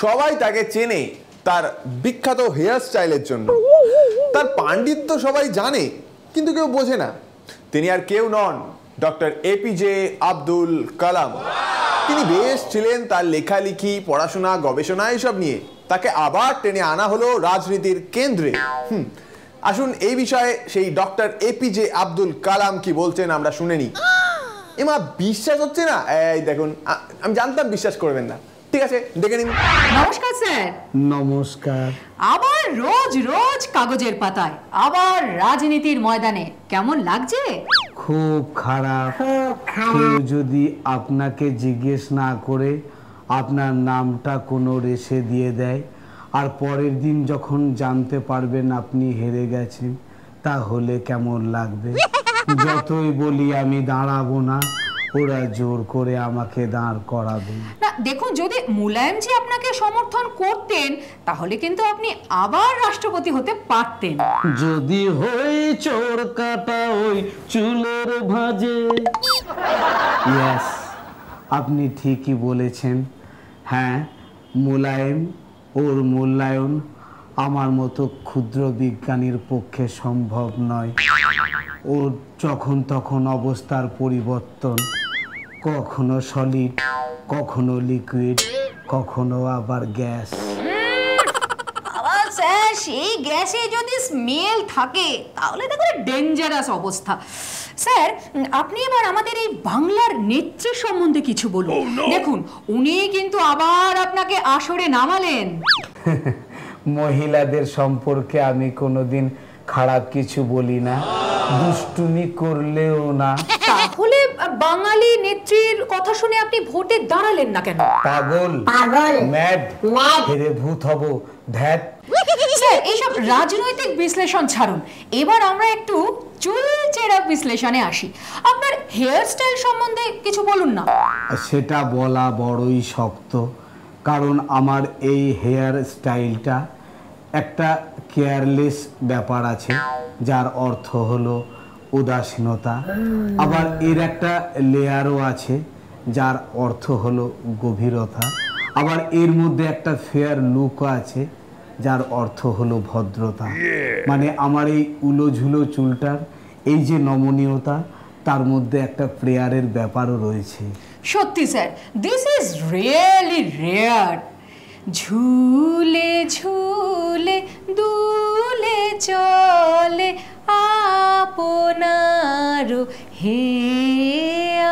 সবাই তাকে চেনে তার বিখ্যাত হেয়ার স্টাইলের জন্য। তার পাণ্ডিত্য সবাই জানে, কিন্তু কেউ বোঝে না। তিনি আর কেউ নন, ডক্টর এপিজে আব্দুল কালাম। তিনি বেশ ছিলেন তার লেখালেখি, পড়াশোনা, গবেষণা এসব নিয়ে। তাকে আবার টেনে আনা হলো রাজনীতির কেন্দ্রে। আসুন এই বিষয়ে সেই ডক্টর এপিজে আব্দুল কালাম কি বলছেন আমরা শুনে নিই। এমা বিশ্বাস হচ্ছে না? এই দেখুন, আমি জানতাম বিশ্বাস করবেন না। ঠিক আছে, দেখে নিন। নমস্কার স্যার। নমস্কার। আবার রোজ রোজ কাগজের পাতায়, আবার রাজনীতির ময়দানে, কেমন লাগছে? খুব খারাপ। কেউ যদি আপনাকে জিজ্ঞেস না করে আপনার নামটা কোনো রেসে দিয়ে দেয়, আর পরের দিন যখন জানতে পারবেন আপনি হেরে গেছেন, তাহলে কেমন লাগবে? যতই বলি আমি দাঁড়াবো না, ওরা জোর করে আমাকে দাঁড় করাবে। না দেখুন, যদি মুলায়মজি আপনাকে সমর্থন করতেন তাহলে কিন্তু আপনি আবার রাষ্ট্রপতি হতে পারতেন। যদি হই চোর কাটা ওই চুলের ভাঁজে। ইয়েস, আপনি ঠিকই বলেছেন। হ্যাঁ, মুলায়ম, ওর মূল্যায়ন আমার মতো ক্ষুদ্র বিজ্ঞানীর পক্ষে সম্ভব নয়। ওর যখন তখন অবস্থার পরিবর্তন, কখনো সলিড, কখনো লিকুইড, কখনো আবার গ্যাস। স্যার, সেই গ্যাসে যদি স্মেল থাকে তাহলে তো একটা ডেঞ্জারাস অবস্থা। স্যার, আপনি এবার আমাদের এই বাংলার নেত্রী সম্বন্ধে কিছু বলুন। দেখুন, উনি কিন্তু আবার আপনাকে আসরে নামালেন। মহিলাদের সম্পর্কে আমি কোনোদিন খারাপ কিছু বলি না, দুষ্টুমি করলেও না। তাহলে বাঙালি নেত্রীর কথা শুনে আপনি ভোটে দাঁড়ালেন না কেন? পাগল, ম্যাড, হেরে ভূত হব, ধ্যাত। স্যার, এইসব রাজনৈতিক বিশ্লেষণ ছাড়ুন, এবার আমরা একটু চুলচেরা বিশ্লেষণে আসি। আপনার হেয়ার স্টাইল সম্বন্ধে কিছু বলুন না। সেটা বলা বড়ই শক্ত, কারণ আমার এই হেয়ার স্টাইলটা একটা কেয়ারলেস ব্যাপার আছে, যার অর্থ হলো উদাসীনতা। আবার এর একটা লেয়ারও আছে, যার অর্থ হলো গভীরতা। আবার এর মধ্যে একটা ফেয়ার লুকও আছে, যার অর্থ হলো ভদ্রতা। মানে আমার এই উলোঝুলো চুলটার এই যে নমনীয়তা, তার মধ্যে একটা প্রেয়ারের ব্যাপারও রয়েছে। সত্যি sir, this is really rare. ঝুলে ঝুলে দুলে চলে আপনার হেয়ার।